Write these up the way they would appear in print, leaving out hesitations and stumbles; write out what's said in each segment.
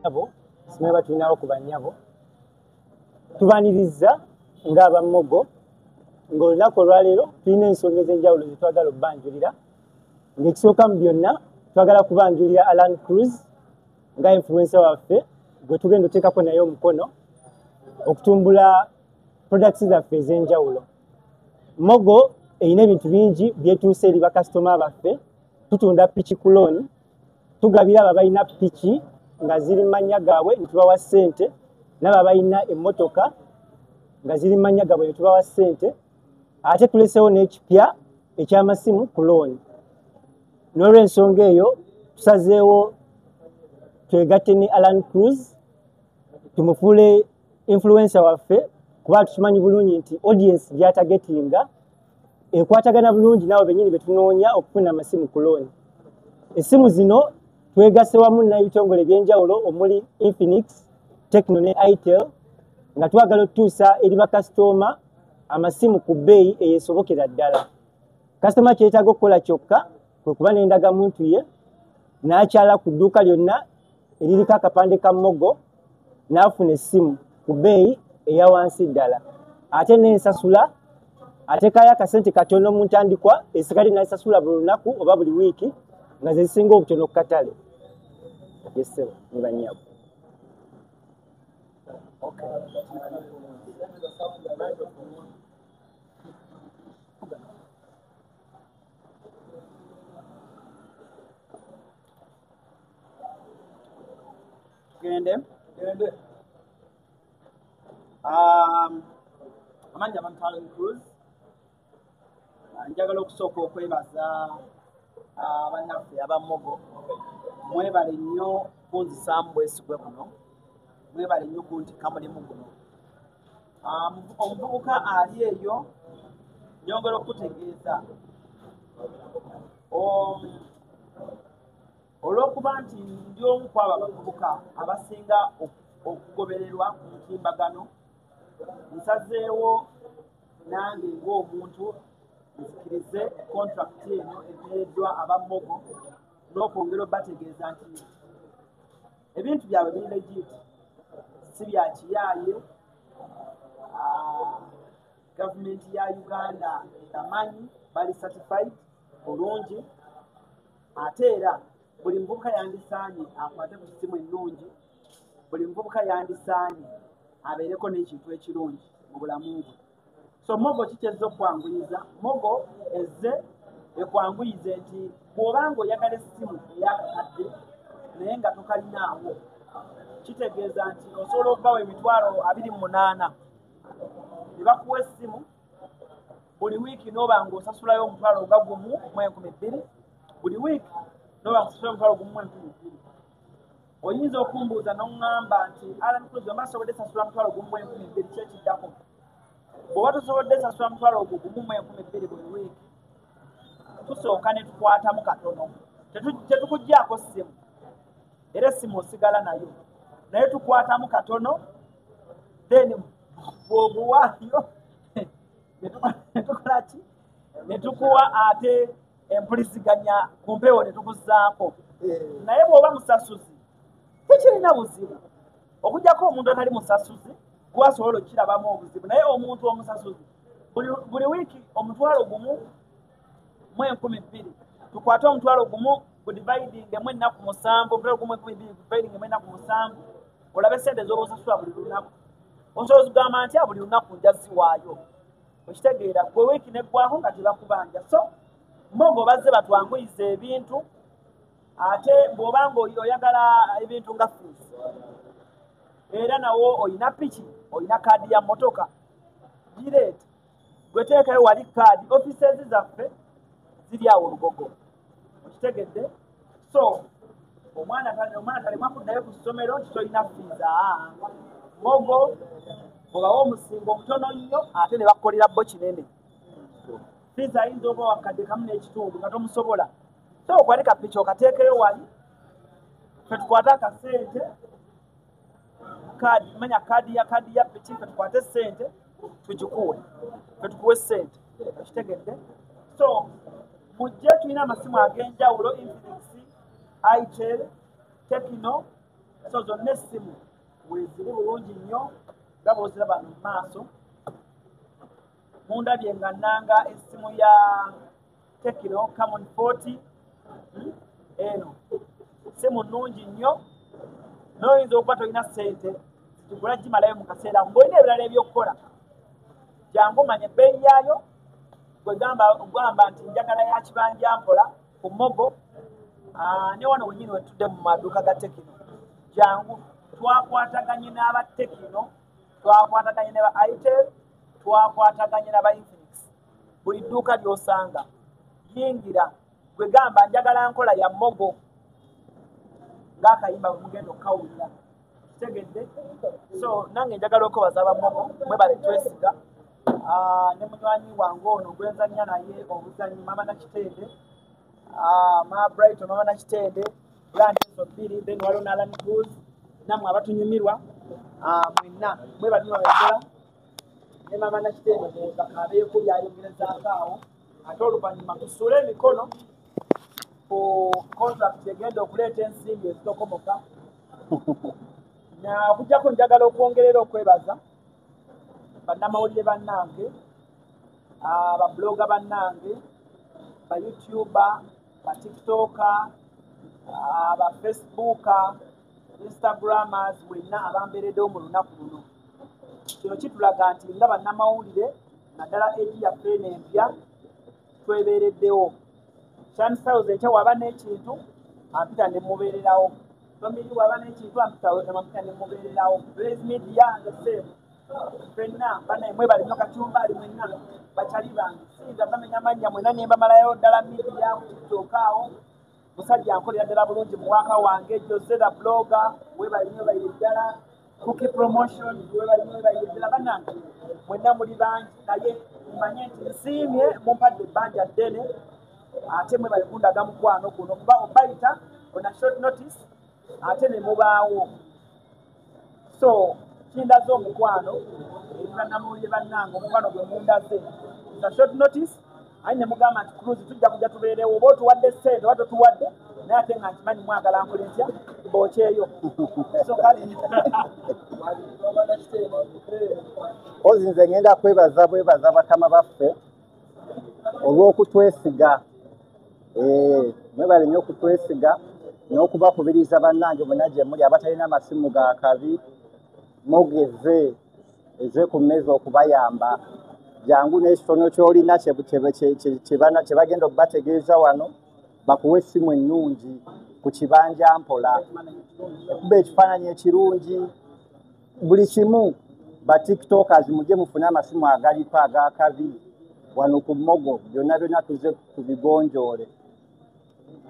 abo simeba tulinawo ku bannyabo tubaniriza ng'aba Mogo ng'olunaku olwaleero tulina ensonga ez'enjawulo ze twagala obbanjulira ng'ekisooka mu byonna twagala kubanjulira Alan Cruz nga influencer waffe gwe tugenda oteekako naye omukono okutumbula products zaffe ez'enjawulo. Mogo erina ebintu bingi byetuuse eri bakasitoma baffe. Tutunda piki kuloni tugabira abo abalina piki nga ziri mu mannya gaabwe ne tubawa ssente n'abo abalina emmotoka nga ziri mu mannya gaabwe ne tubawa ssente. Ate tuleseewo n'ekipya eky'amasimu kuloni. N'olw'ensonga eyo tusazeewo twegatte ne Alan Cruz tumufuule influencer waffe kuba tukimanyi bulungi nti audience gy'atagetinga ekwatagana bulungi nabo bennyini betunoonya okufuna amasimu kuloni. Essimu zino twegase wamu n'ebitongole ebyenjawulo omuli Infinix, Tecno ne Itel nga twagala okutuusa eri bakasitoma amasimu ku bbeeyi eyeesobokera ddala. Kasitoma kyetaaga okukola kyokka kwe kuba n'endagamuntu ye n'akyala ku dduuka lyonna eririko akapande ka Mogo n'afuna essimu ku bbeeyi eya wansi ddala. Ate n'ensasula ateekayo akasente katono mu ntandikwa esikali n'asasula buli lunaku oba buli wiiki nga ze zisinga obutono ku katale. Yesebo ne bannyabo. Gende. Amanya Alan Cruz. Njagala okusooka okwebaza abannaffe aba Mogo. Mwebale nnyo kunzisaamu bwesigwe buno. Mwebale nnyo kuntikka mulimu guno. Omuvubuka ali eyo nyongera okutegeeza olw'okuba nti ndi omu ku abo abavubuka abasinga okugobererwa ku mutimbagano nsazeewo nange ng'omuntu nzikirize contract eno eteereddwa aba Mogo n'okwongera obategeeza nti ebintu byabwe biri legit si bya kiyaaye. Gavumenti ya Uganda emanyi bali certified bulungi ate era buli muvubuka yandisaanye akwate ku ssimu ennungi, buli muvubuka yandisaanye abeereko n'ekintu ekirungi mu bulamu bwe. So Mogo kikyezza okwanguyiza. Mogo ezze ekwanguyize nti bw'obanga oyagala essimu eyakakadde naye nga tokalinaawo kitegeeza nti osobola okubawa $28,000 ne bakuwa essimu buli wiiki n'oba ng'osasulayo $1,000 buli wiiki n'oba ng'osasulayo $1,000. Oyinza okumbuuza n'oŋŋamba nti Alan Cruz bwe mbasobodde sasula $1,000 kyekiddako. Bw'oba tosobodde sasula $1,000 buli wiiki tusooka ne tukwatamu katono. Tetukuggyako ssimu era essimu osigala nayo naye tukwatamu katono then bw'obuwaayo netukola ki ne tukuwa ate empuliziganya ku mpewo ne tukuzzaako. Naye bw'oba musasuzi tekirina buzibu okuggyako omuntu atali musasuzi gwasobola okukirabamu obuzibu naye omuntu omusasuzi buli wiiki $1,000 tukwate $1,000 dividing emu ennaku 7 dividing emu ennaku 7 olabe sente z'oba osasula buli lunaku. Osobola kugamba nti buli lunaku nja ziwaayo okitegeera gwe wiiki neggwako nga tebakubanja. So Mogo bazze batwanguyiza ebintu ate bw'obanga oyagala ebintu nga fees era nawo oyina piki oyina kaadi ya motoka gireeti gweteekayo wali kaadi offices zaffe ziri awo Lugogo okitegedde. So omwana talemwa kuddayo ku ssomero nti tolina fees. Mogo obawa omusingo omutono nnyo ate ne bakukolera bo kinene. Fees ayinza oba wakadde kamu n'ekitundu nga tomusobola. So okwate kapiki okateekeyo wali fe tukwate akasente kaadi manya kaadi ya piki fe tukwate ssente tugikuwe fe tukuwe ssente okitegedde. So mujje tulina amasimu ag'enjawulo Infinix, Itel, Tecno So zonna essimu weeziri bulungi nnyo nga bw'oziraba mu maaso. Mundabye nga nnanga essimu ya Tecno Camon 40 eno ssimu nnungi nnyo n'oyinza okuba tolina ssente zigula gimalayo mu kaseera ng'olina ebirala ebyokukola jangu manya ebbeeyi yaayo gwegamba nti njagala ya kibanja mpola ku Mogo ne wano wennyini wetudde mu maduuka ga Tecno jangu twakwataganye n'aba Tecno twakwataganye ne ba Itel twakwataganye n'aba Infinix buli dduuka ly'osanga yingira gwegamba njagala nkola ya Mogo ng'akayimba mugenda okukawulira kitegedde. So nange njagala okwebaza abamogo mwebale twesiga ne munywanyi wange ono gwenzannya naye obuzannyi Mama Nakitende Ma Brighton Mama Nakitende Lantezo bbiri then waliwo n'Alan Cruz nammwe abatunyumirwa mwenna mwebalinywa wezera ne Mama Nakitende mukakabeeko byayongerezaako awo ate oluvannyuma tusuule emikono ku contract egenda okuleeta ensimbi ezitokomoka na okujjako njagala okwongerera okwebaza bannamawulire bannange ababloga bannange ba YouTuber ba TikToker aba Facebooker Instagrammers mwenna abambeereddewo mu lunaku luno. Kino kitulaga nti nga bannamawulire naddala egi yaffe eno empya twebeereddewo. Chancells enkya waba n'ekintu ampita ne mubeererawo famiri waba n'ekintu ampita ne mubeererawo. Blaze Media the same fenna banaye mwebale nnyo Kacyumbaali mwenna bakyali bange sinza bamenya amannya mwenna ne mbamalayo ddala media ku TikTok awo musajja ankolera ddala bulungi muwaaka wange Josera blogger webale nnyo bayire ddala Cookie Promotion webale nnyo bayire ddala bannange mwenna muli bangi naye mmanye nti nsiimye mumpadde ebbanja ddene ate mwebale kundaga mukwano guno kuba obayita on a short notice ate ne mubaawo. So kindaze omukwano ebibannamawulire bannange omukwano gwe mundaze a short notice ayi ne mugamba nti Cruise tujja kujja tubeerewo oba otuwadde ssente oba totuwadde naye ate nga nkimanyi mwagala nkole ntya bookyeyo. So kale ozinze ngenda bwebaza bakama baffe olw'okutwesiga mwebale nnyo okutwesiga n'okubakubiriza bannange bonna gye muli abatalina amasimu ga kabi mugeze eze ku mmeza okubayamba jangu n'ekitono ky'olina kye bagenda okubategeeza wano bakuwa essimu ennungi ku kibanja mpola ekuba ekifaananyi ekirungi buli kimu ba tiktokers mujje mufune amasimu agaliko agakabi wano ku Mogo byonna byonna tuze tubigonjoole.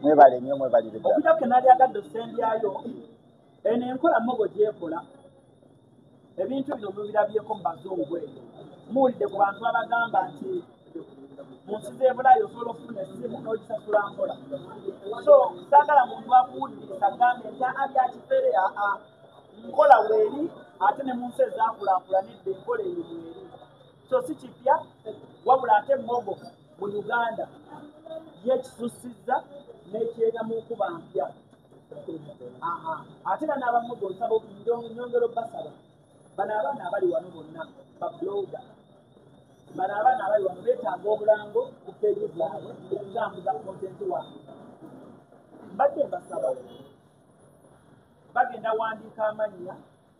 Mwebale nnyo mwebalire ddala. Okujja kenali agadde osembyayo eno enkola Mogo gyekola ebintu bino mubirabyeko mu bazungu eyo muwulidde ku bantu abagamba nti mu nsi z'ebulaaya osobola okufuna essimu n'ogisasula mpola. So saagala muntu akuwuliriza agambe nti abyakifere nkola weeri ate ne mu nsi ezaakulaakulanidde enkola eyo weeri. So si kipya wabula ate Mogo mu Uganda yeekisussizza n'ekyera mu nkuba mpya. Ate era n'abamogo nsaba nyongera obbasaba bano abaana abali wano bonna babloga bano abaana abali wano beetaaga obulango ku peegi zaabwe okutambuza kontenti wange. Mbadde mbasaba bagenda wandiika amannya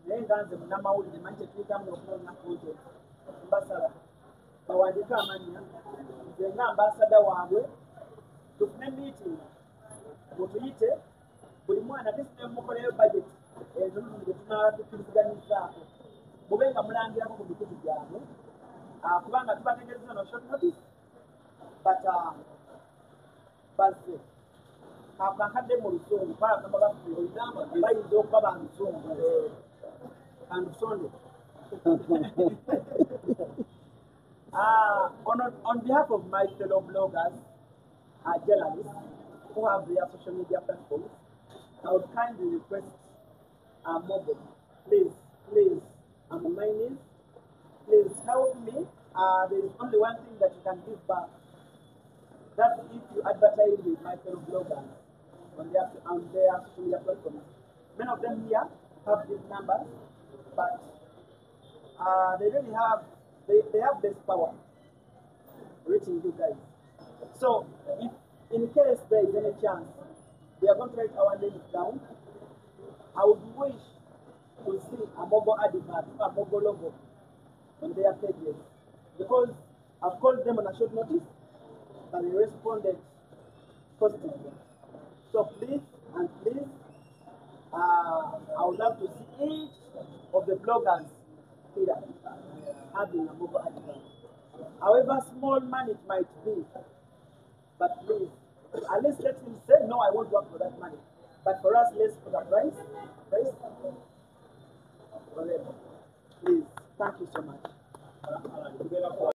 naye nga nze munnamawulire manyi kyetuyitamu okunonya kontenti mbasaba bawandiike amannya nze nga ambasada waabwe tufune meeting mutuyite buli mwana tesinnemukoleyo budget ezo tunaba tukkiriziganyizzaako mube nga mulangirako ku mikutu gyabwe kubanga tubategeeza no short notice but bazze akankadde mu lusungu paakamba bafuulizamba bayinza okuba banzungu kandusonde. On behalf of my fellow bloggers, journalists who have their social media platforms, I would kindly request Mogo, please, I'm my name, please help me. There is only one thing that you can give back. That's if you advertise with my fellow bloggers on their social media platforms. Many of them here have these numbers, but they really have, they have this power reaching you guys. So if in case there is any chance, we are going to write our names down. I would wish to see a mobile advert, a mobile logo on their pages, because I've called them on a short notice, but they responded positively. So please and please, I would love to see each of the bloggers here having a mobile advert. However small money it might be, but please, at least let him say, no, I won't work for that money. But for us, let's put a price. Whatever. Please, thank you so much.